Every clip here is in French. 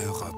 Europe.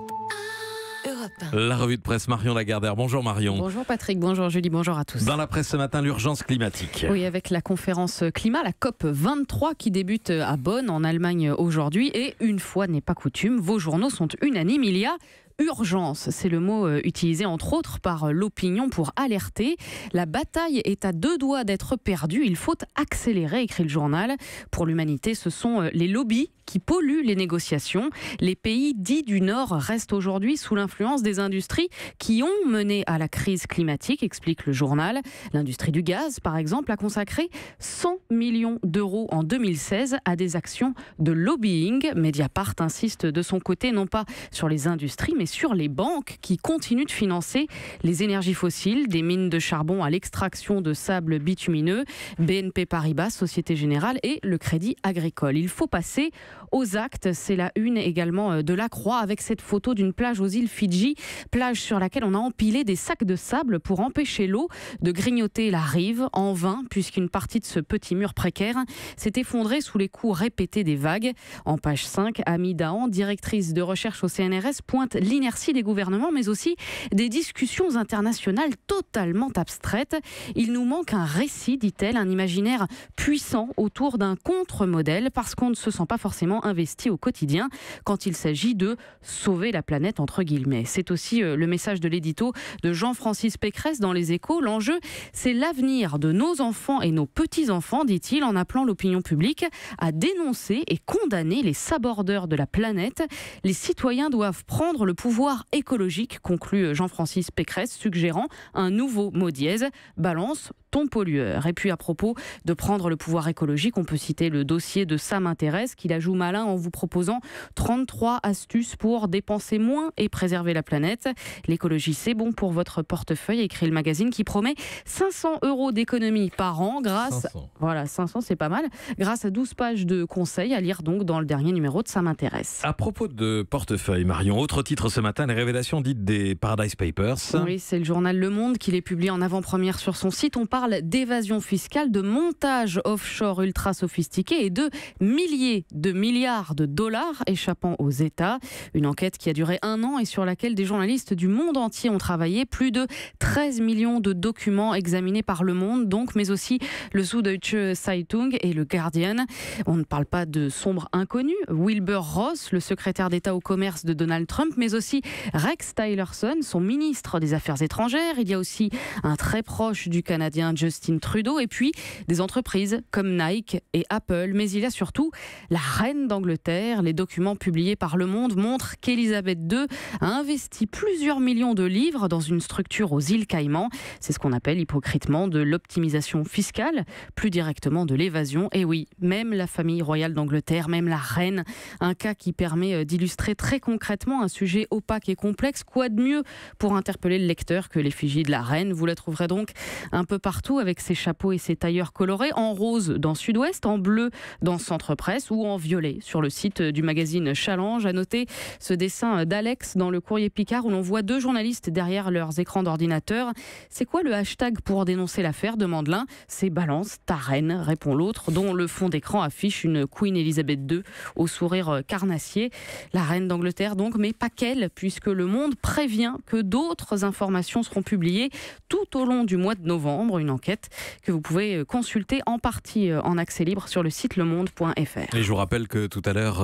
La revue de presse, Marion Lagardère. Bonjour Marion. Bonjour Patrick, bonjour Julie, bonjour à tous. Dans la presse ce matin, l'urgence climatique. Oui, avec la conférence climat, la COP 23 qui débute à Bonn en Allemagne aujourd'hui. Et une fois n'est pas coutume, vos journaux sont unanimes. Il y a urgence, c'est le mot utilisé entre autres par l'opinion pour alerter. La bataille est à deux doigts d'être perdue. Il faut accélérer, écrit le journal. Pour l'humanité, ce sont les lobbies qui polluent les négociations. Les pays dits du Nord restent aujourd'hui sous l'influence des industries qui ont mené à la crise climatique, explique le journal. L'industrie du gaz, par exemple, a consacré 100 millions d'euros en 2016 à des actions de lobbying. Mediapart insiste de son côté non pas sur les industries, mais sur les banques qui continuent de financer les énergies fossiles, des mines de charbon à l'extraction de sable bitumineux, BNP Paribas, Société Générale et le Crédit Agricole. Il faut passer aux actes, c'est la une également de La Croix avec cette photo d'une plage aux îles Fidji, plage sur laquelle on a empilé des sacs de sable pour empêcher l'eau de grignoter la rive, en vain puisqu'une partie de ce petit mur précaire s'est effondrée sous les coups répétés des vagues. En page 5, Amy Dahan, directrice de recherche au CNRS, pointe l'inertie des gouvernements mais aussi des discussions internationales totalement abstraites. Il nous manque un récit, dit-elle, un imaginaire puissant autour d'un contre-modèle parce qu'on ne se sent pas forcément investi au quotidien quand il s'agit de sauver la planète entre guillemets. C'est aussi le message de l'édito de Jean-Francis Pécresse dans Les Échos. L'enjeu, c'est l'avenir de nos enfants et nos petits-enfants, dit-il, en appelant l'opinion publique à dénoncer et condamner les sabordeurs de la planète. Les citoyens doivent prendre le pouvoir écologique, conclut Jean-Francis Pécresse, suggérant un nouveau mot dièse, balance ton pollueur. Et puis à propos de prendre le pouvoir écologique, on peut citer le dossier de Ça m'intéresse qui la joue malin en vous proposant 33 astuces pour dépenser moins et préserver la planète. L'écologie, c'est bon pour votre portefeuille, écrit le magazine qui promet 500 € d'économie par an grâce... 500. Voilà, 500 c'est pas mal. Grâce à 12 pages de conseils à lire donc dans le dernier numéro de Ça m'intéresse. À propos de portefeuille, Marion, autre titre ce matin, les révélations dites des Paradise Papers. Oui, c'est le journal Le Monde qui les publie en avant-première sur son site. On parle d'évasion fiscale, de montage offshore ultra sophistiqué et de milliers de milliards de dollars échappant aux États. Une enquête qui a duré 1 an et sur laquelle des journalistes du monde entier ont travaillé. Plus de 13 millions de documents examinés par Le Monde, donc, mais aussi le Süddeutsche Zeitung et le Guardian. On ne parle pas de sombres inconnus. Wilbur Ross, le secrétaire d'État au commerce de Donald Trump, mais aussi Rex Tillerson, son ministre des Affaires étrangères. Il y a aussi un très proche du Canadien Justin Trudeau et puis des entreprises comme Nike et Apple. Mais il y a surtout la reine d'Angleterre. Les documents publiés par Le Monde montrent qu'Elisabeth II a investi plusieurs millions de livres dans une structure aux îles Caïmans. C'est ce qu'on appelle hypocritement de l'optimisation fiscale, plus directement de l'évasion. Et oui, même la famille royale d'Angleterre, même la reine, un cas qui permet d'illustrer très concrètement un sujet opaque et complexe. Quoi de mieux pour interpeller le lecteur que l'effigie de la reine? Vous la trouverez donc un peu partout avec ses chapeaux et ses tailleurs colorés, en rose dans Sud-Ouest, en bleu dans Centre Presse ou en violet sur le site du magazine Challenge. À noter ce dessin d'Alex dans le Courrier Picard où l'on voit 2 journalistes derrière leurs écrans d'ordinateur. C'est quoi le hashtag pour dénoncer l'affaire, demande l'un. C'est balance ta reine, répond l'autre, dont le fond d'écran affiche une Queen Elisabeth II au sourire carnassier. La reine d'Angleterre donc, mais pas qu'elle, puisque Le Monde prévient que d'autres informations seront publiées tout au long du mois de novembre. Une enquête que vous pouvez consulter en partie en accès libre sur le site lemonde.fr. Et je vous rappelle que tout à l'heure,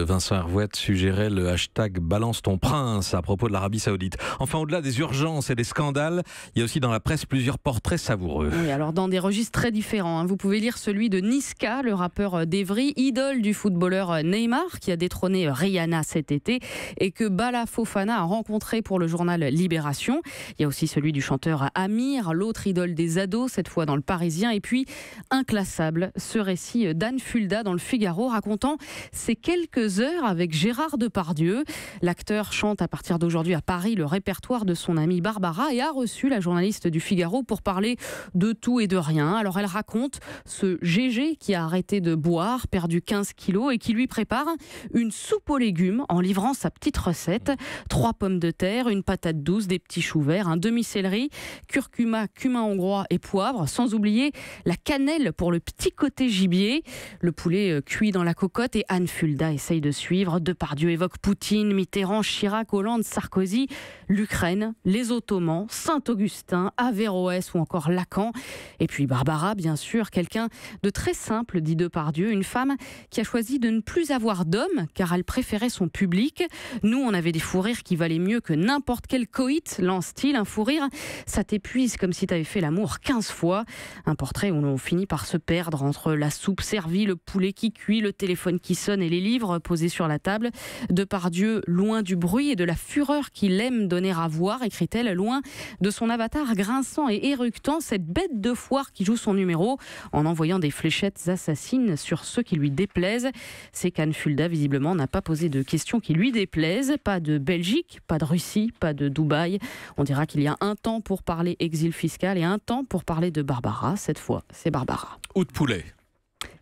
Vincent Hervouette suggérait le hashtag Balance ton prince à propos de l'Arabie Saoudite. Enfin, au-delà des urgences et des scandales, il y a aussi dans la presse plusieurs portraits savoureux. Oui, alors dans des registres très différents. Vous pouvez lire celui de Niska, le rappeur d'Evry, idole du footballeur Neymar, qui a détrôné Rihanna cet été et que Bala Fofana a rencontré pour le journal Libération. Il y a aussi celui du chanteur Amir, l'autre idole des ados, cette fois dans le Parisien. Et puis, inclassable, ce récit d'Anne Fulda dans le Figaro racontant ses quelques heures avec Gérard Depardieu. L'acteur chante à partir d'aujourd'hui à Paris le répertoire de son amie Barbara et a reçu la journaliste du Figaro pour parler de tout et de rien. Alors elle raconte ce GG qui a arrêté de boire, perdu 15 kilos et qui lui prépare une soupe aux légumes en livrant sa petite recette. 3 pommes de terre, une patate douce, des petits choux verts, un demi-céleri, curcuma, cumin hongrois pois et poivre, sans oublier la cannelle pour le petit côté gibier. Le poulet cuit dans la cocotte et Anne Fulda essaye de suivre. Depardieu évoque Poutine, Mitterrand, Chirac, Hollande, Sarkozy, l'Ukraine, les Ottomans, Saint-Augustin, Averroès ou encore Lacan. Et puis Barbara, bien sûr, quelqu'un de très simple, dit Depardieu, une femme qui a choisi de ne plus avoir d'homme car elle préférait son public. Nous, on avait des fous rires qui valaient mieux que n'importe quel coït, lance-t-il. Un fou rire, ça t'épuise comme si t'avais fait l'amour 15 fois. Un portrait où l'on finit par se perdre entre la soupe servie, le poulet qui cuit, le téléphone qui sonne et les livres posés sur la table. Depardieu, loin du bruit et de la fureur qu'il aime donner à voir, écrit-elle, loin de son avatar grinçant et éructant, cette bête de foire qui joue son numéro en envoyant des fléchettes assassines sur ceux qui lui déplaisent. C'est qu'Anne Fulda, visiblement, n'a pas posé de questions qui lui déplaisent. Pas de Belgique, pas de Russie, pas de Dubaï. On dira qu'il y a un temps pour parler exil fiscal et un temps pour parler de Barbara. Cette fois, c'est Barbara. Ou de poulet.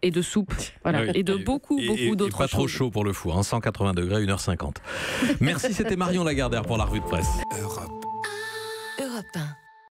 Et de soupe, voilà. Et de beaucoup d'autres choses. Pas trop chaud pour le four, 180 degrés, 1h50. Merci, c'était Marion Lagardère pour la revue de presse. Europe 1.